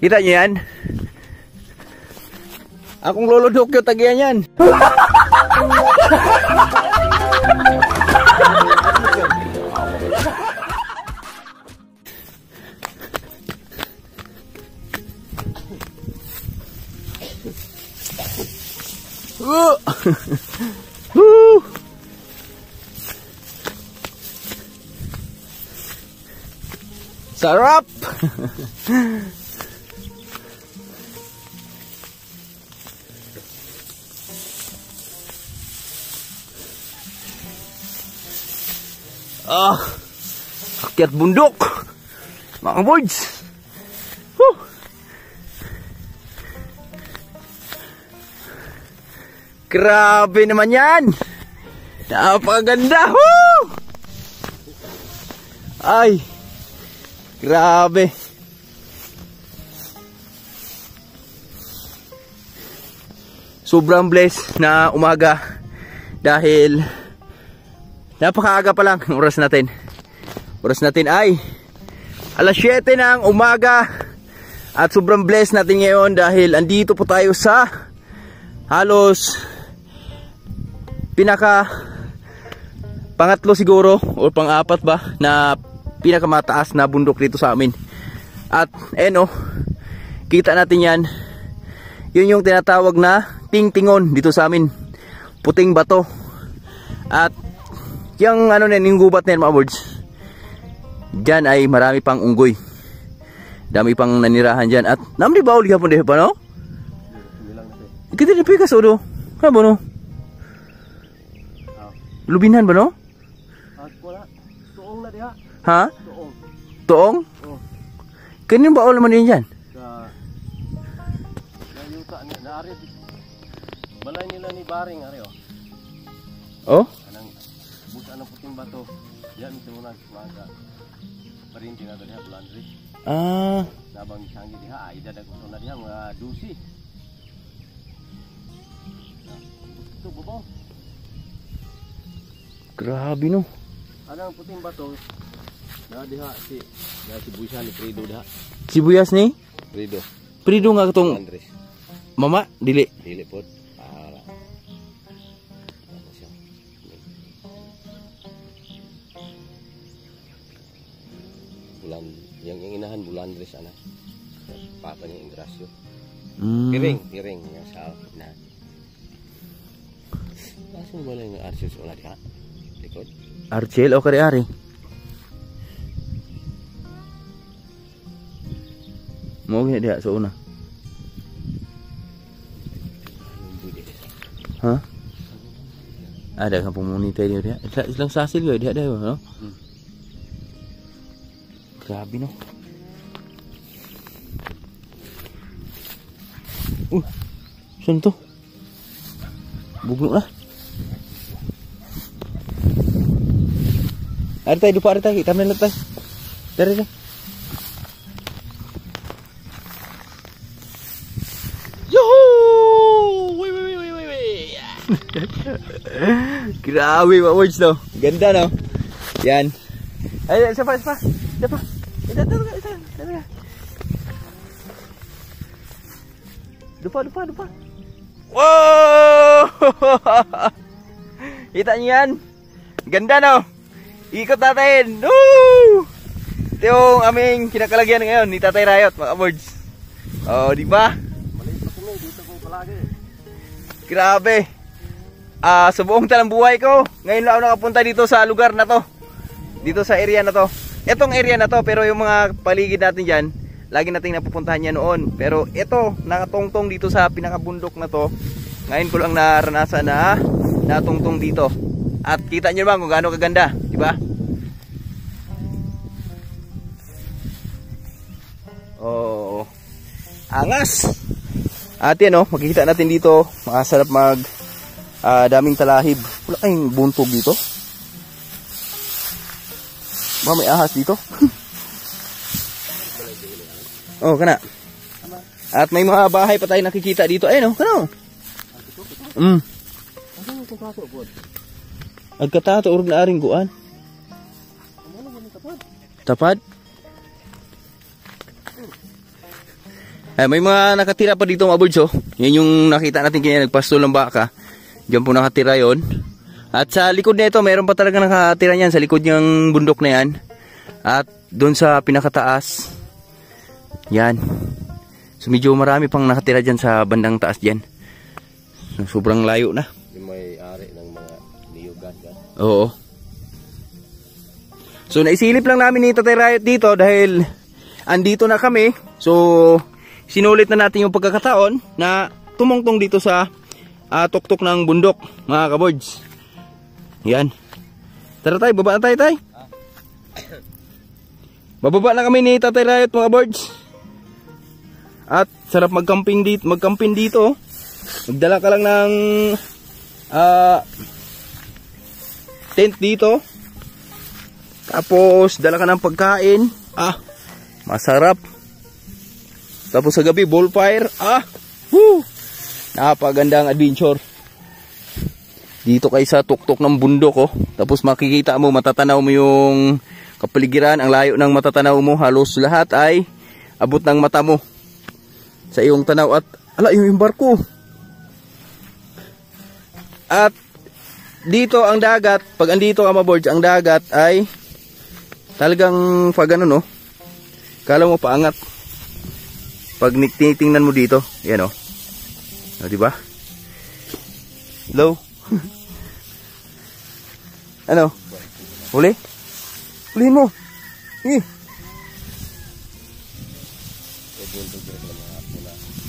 Kita nyo yan? Akong lolo Dokyo tagian yan. Sarap. Akyat bundok mga birds. Grabe naman yan. Napakaganda. Ay, grabe. Sobrang blessed na umaga dahil napakaaga pa lang ang oras natin. Oras natin ay alas 7 ng umaga. At sobrang blessed natin ngayon dahil andito po tayo sa halos pinaka pangatlo siguro o pang-apat ba na pinakamataas na bundok dito sa amin. At kita natin yan. Yun yung tinatawag na tingtingon dito sa amin. Puting bato. At yung yung gubat na yan mga birds, dyan ay marami pang unggoy. Dami pang nanirahan dyan. At namdi ba uli hapon dito pa, no? Kita na pikas o do? Ano ba, no? Lubinan ba, no? Wala. Tuong na diha. Ha? Tuong. Tuong? Oo. Kanino ba naman din dyan? Yuta na ari. Balay nila ni Baring ari, oh. Oh? Busa ng puting bato. Yan ito muna mga parinti na diha laundry. Ah. Nabang sangi diha ida dag uso na diha mga dusi. Ito bubong. Grabe, no? Anang puting bato. Na diha si Buisa ni Prido diha. Sibuyas ni? Prido. Prido nga katong Andres. mama, dili. Dili pod. Yang inahan bulandre sana. Papa niya Ingrasyo. Mm. Piring yang sa inahan. Langsung boleh ng Arsius ulah dia. Likod. Archel o kari-ari? Mau gini dia sa una. Ha? Ada kan pemunita dia. Ilang sasil ke dia ada no? Grabe no. Saan to? Bugno na. Ada tayo, dupa ada tayo. Kita menelat tayo. Dari. Yuhuu! Wih. Grabe Pak Boys no. Ganda no. Yan. Ayo, siapa? Dupa. Wow! Kita niyo yan. Ganda no. Ikot natin. Woo! Ito yung aming kinakalagyan ngayon ni Tatay Rayot mga boards. Oh, di ba? Dito ko palagi. Grabe. Sa buong talambuhay ko, ngayon lang ako nakapunta dito sa lugar na to. Dito sa area na to. Etong area na to, pero yung mga paligid natin diyan, lagi nating napupuntahan yan noon. Pero ito, nakatungtong dito sa pinakabundok na to. Ngayon ko lang naranasan na natungtong dito. At kita nyo naman kung gaano kaganda, di ba? Oh, angas. At yan makikita natin dito, makasarap daming talahib. Wala kayong buntog dito. Ba may ahas dito? Oh, kana. At may mga bahay pa tayo nakikita dito. Ayun kana. Agkatato urog na aring guan. Tapad? Ay, may mga nakatira pa dito mga birds. Yan yung nakita natin kanya nagpastol ng baka. Diyan po nakatira yon. At sa likod na ito, mayroon pa talaga nakatira niyan sa likod ng bundok na yan. At doon sa pinakataas, yan. So medyo marami pang nakatira dyan sa bandang taas dyan. So, sobrang layo na. Yung may ari ng mga niyugan. Oo. So naisilip lang namin ni Tatay Rayot dito dahil andito na kami. So sinulit na natin yung pagkakataon na tumungtong dito sa tuktok ng bundok mga kaboards. Yan. Tara tayo, baba na tayo tay. Bababa na kami ni Tatay Rayot mga kaboards. At sarap magcamping dito. Magdala ka lang ng tent dito. Tapos dala ka ng pagkain. Masarap. Tapos sa gabi bonfire. Napagandang adventure. Dito kayo sa tuktok ng bundok Tapos makikita mo, matatanaw mo yung kapaligiran. Ang layo ng matatanaw mo, halos lahat ay abot ng mata mo sa iyong tanaw. At ala, yung barko. At dito ang dagat, pag andito ka maboards, ang dagat ay talagang pag kala mo paangat. Pag tinitingnan mo dito, yan di ba? Hello? Ano? Huli? Hulihin mo.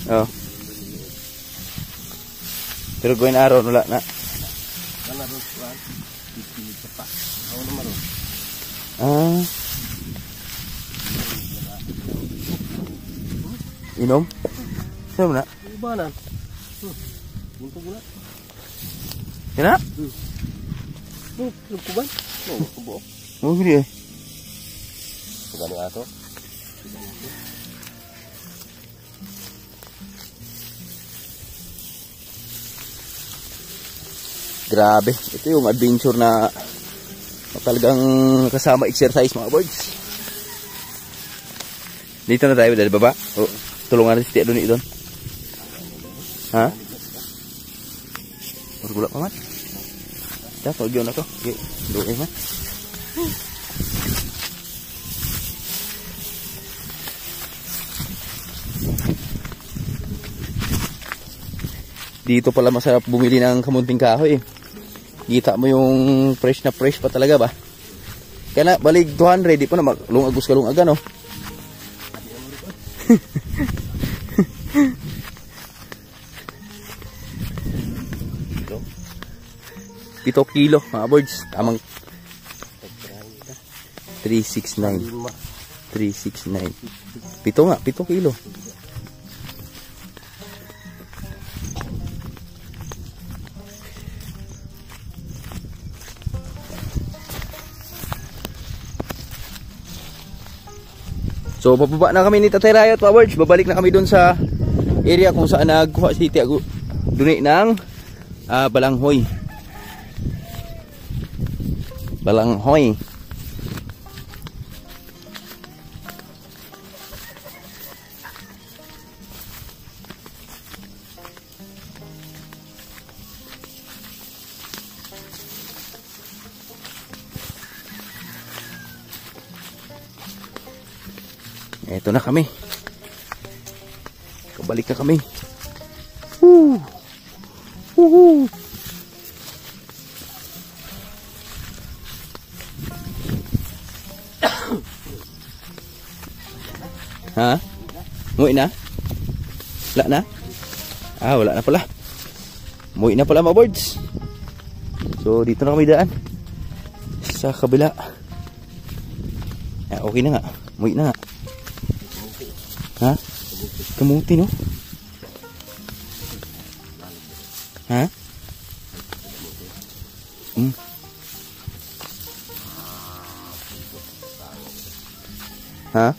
Oh. Pero gawin araw nula na. Inom? Saan mo na? Ibanan. Buntog na. Yan na? Kuban? Kubo. Gini Gani ato. Grabe. Ito yung adventure na talagang kasama exercise mga boys. Dito na tayo dahil baba. Tulungan natin si Tia Doni doon. Ha? Gula pa man. Dapat yun na to. Okay. Doon man. Dito pala masarap bumili ng kamunting kahoy. Kita mo yung fresh na fresh pa talaga ba? Kaya na, balig 200, di pa na lungagos ka lungaga, no? Pito kilo, mga boards. Tamang 369. 369. Pito nga, 7 kilo. So, bababa na kami ni Tatay Rayot, mga boards. Babalik na kami dun sa area kung saan nagkuha si Tiago Duni ng balanghoy. Balanghoy. Eto na kami. Kabalik na kami. Woo! Woohoo! Ha? Muwi na? Wala na? Wala na pala. Muwi na pala, mga boards. So, dito na kami daan. Sa kabila. Okay na nga. Muwi na nga. Ha? Kamuti, no? Ha? Ha?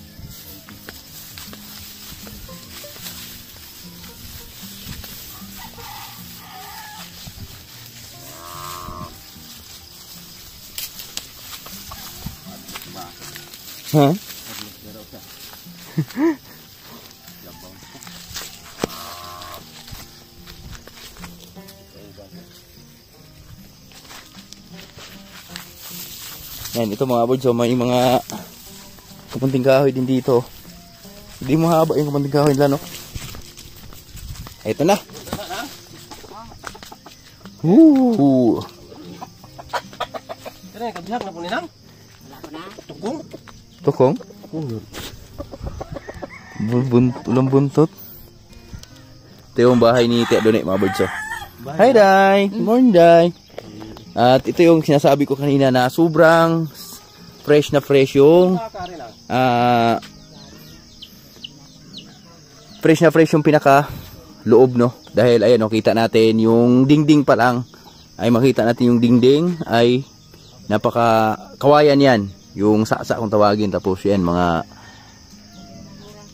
Ha? Yan, ito mga boards, so may mga kamunting kahoy din dito. Hindi mo haba yung kamunting kahoy nila, no? Ito na. Woo! Kaya kabihak na po ninang. Tukong. Tukong? Ulang buntot. Ito yung bahay ni Tia Duni, mga boards, so. Hi, Day! Good morning, Day! At ito yung sinasabi ko kanina na sobrang fresh na fresh yung pinaka loob, no? Dahil ayan, no, kita natin yung dingding pa lang ay makita natin yung dingding ay napaka kawayan yan, yung saksa kung tawagin, tapos yan mga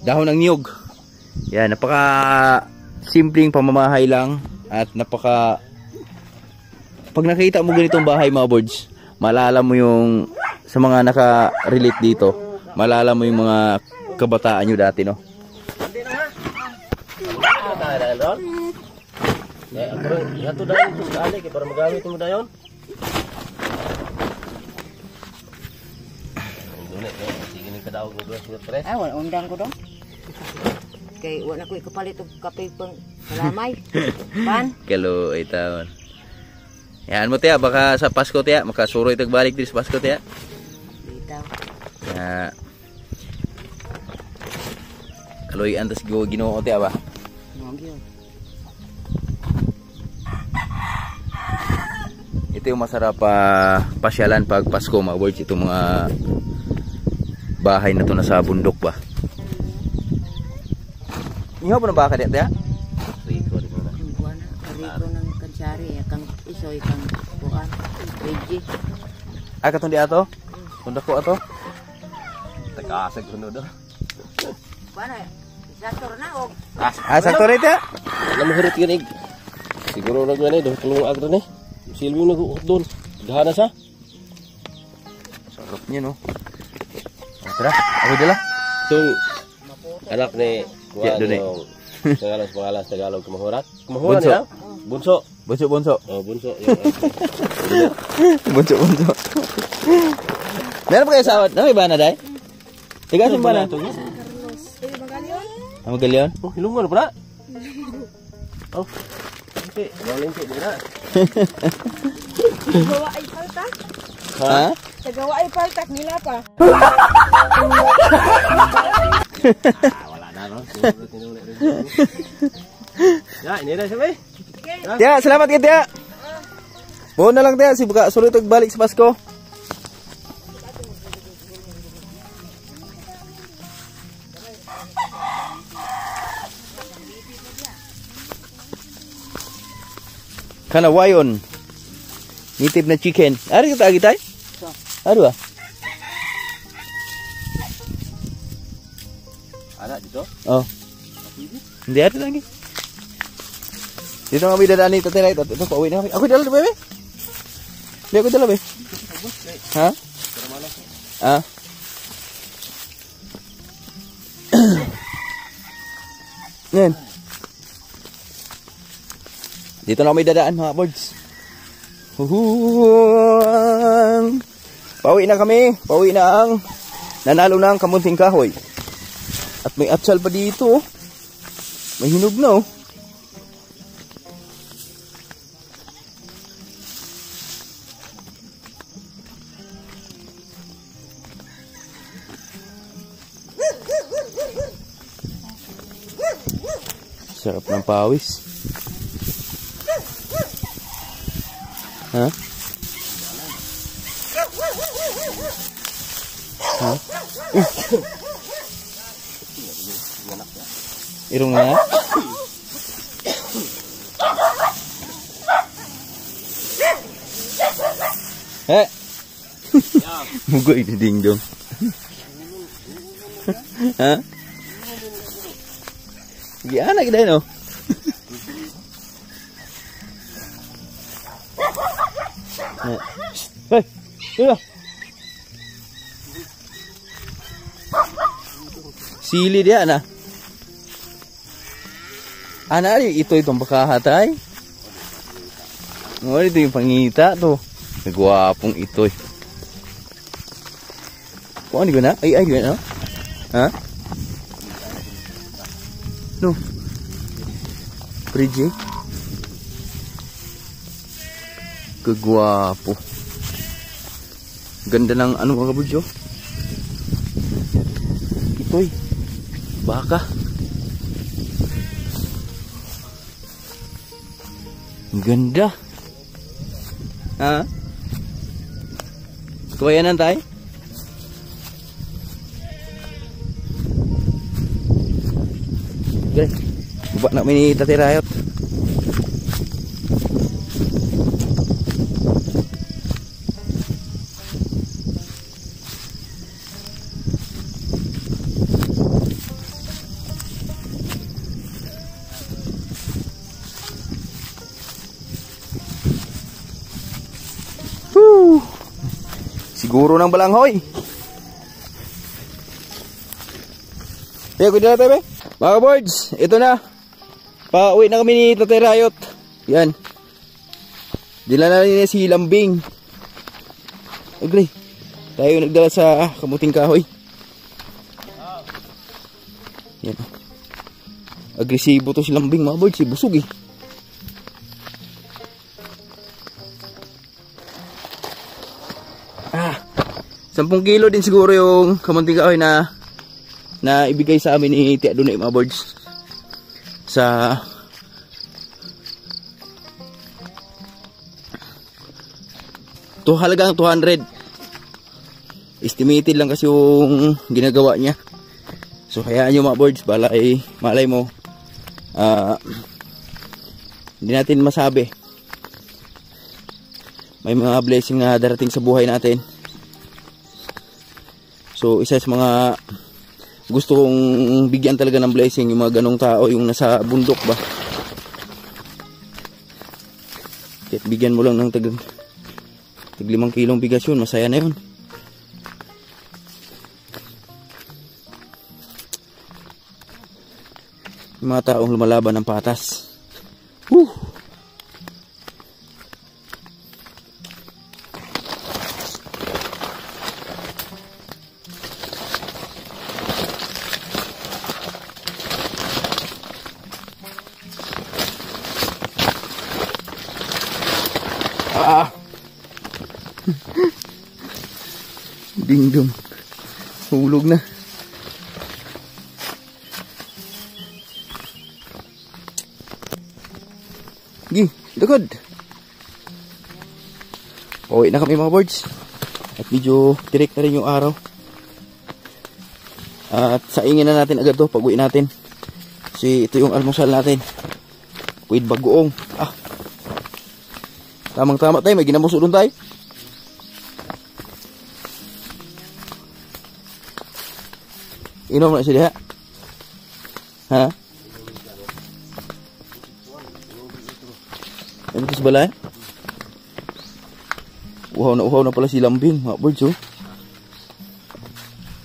dahon ng niyog. Yan, napaka simpleng pamamahay lang at napaka pag nakita mo ganitong bahay, mga boards, malala mo yung sa mga naka-relate dito, malala mo yung mga kabataan nyo dati, no? Yato dayon ito sa ali, para magamit mo dayon. Sige ni kadaog mo doon sa tres. Wala undang ko dong. Kay wala ko ikapalit og kape pang kalamay. Pan. Kalo itawan. Yan mo, Tia, baka sa Pasko, Tia, makasuro itag balik dito sa Pasko, Tia. Dito. Ya. Kaloy antas Ginoo, Tia, ba? Ito yung masarap pasyalan pag Pasko, mga boards. Itong mga bahay na to na sa bundok ba. Niyo pa na baka, Tia? Riko di mo na. Riko ng kansari, kang isoy kang bukan. Reji. Katong di ato? Tunda ko ato? Takasag sunod do. Paano? Saktor na og. Sakto rin, Tia? Alam mo hirit ganig. Siguro nagman do tulong agro ni. Silvio nag-uot doon. Gahana sa. Sarap niya, no? Tara, ako dala. Tung anak ni Tia Duni. Pangalan Tagalog Kamahurat. Kamahurat ya? Bunso. Bunso. Oh, bunso. Bunso. Meron pa kayo sawat? Ano iba na, Day? Tigasin ba na? Magalion? Magalion? Oh, hilungan na pala. Oh. lingki. Mga lingki dira. Gawa ay paltak. Ha? Sa gawa ay paltak nila pa. Wala na no. Ya, ini na siya, bay. Tiya, salamat ka, Tiya. Buo na lang, Tiya. Si buka, sulit balik sa Pasko. Kana wayon. Nitip na chicken. Ari kita lagi tay? Aduh. Ada dito? Oh. Hindi ada lagi. Dito kami dadaan ni Tatay Ito pauwi na kami. Ako dala, bebe. Hindi ako dala, bebe. Ha? Ah. Yan. Dito na kami dadaan mga birds. Pauwi na kami. Pauwi na ang nanalo na ang kamunting kahoy. At may atsal pa dito. May hinog na oh. Sarap ng pawis. Ha? Ha? Irong na? Eh? Mugoy di ding dong. Ha? Gimana kita no? Hei, iya. Sili dia na. Ana ito itong bakahatay. Oh, ito yung pangita to. Nagwapong ito. Kung ano na? Ay, gana? Ha? No. Pretty. Kagwapo. Ganda ng ano mga kabudyo. Ito'y baka. Ganda. Ha? Kuwayanan tayo? Okay. Bubak nak mini Tatay Rayot. Siguro ng balanghoy. Kaya ko dila tayo, mga boards, ito na. Pauwi na kami ni Tatay Rayot. Yan. Dila na rin si Lambing. Agree. Tayo nagdala sa kamuting kahoy. Yan. Agresibo to si Lambing, mga boards. Si busog eh. Ah, 10 kilo din siguro yung kamunting kahoy na ibigay sa amin ni Tia Dunay, mga boards. Sa halagang 200. Estimated lang kasi yung ginagawa niya. So hayaan nyo mga boards, malay mo hindi natin masabi. May mga blessing na darating sa buhay natin. So isa sa mga gusto kong bigyan talaga ng blessing yung mga ganong tao, yung nasa bundok ba. Kahit bigyan mo lang ng tag 5 kilong bigas yun, masaya na yun. Yung mga taong lumalaban ng patas. Woo! Dingdong. Hulog na. Gi, lagod. Pauwi na kami mga birds. At medyo tirik na rin yung araw. At saingin na natin agad to pag uwi natin. Kasi ito yung almusal natin. With bagoong. Ah. Tamang tama tayo. May ginamuso doon tayo. Inom na siya. Ha? Ano ito sa balay? Uhaw na pala si Lambing, mga birds, oh.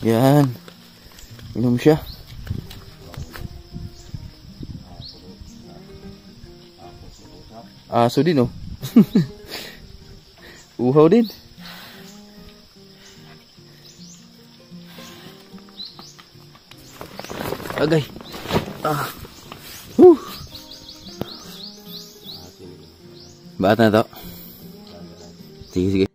Yan. Inom siya. Aso din, oh. Uhaw din. Agay. Ah. Ba't na to? Sige, sige.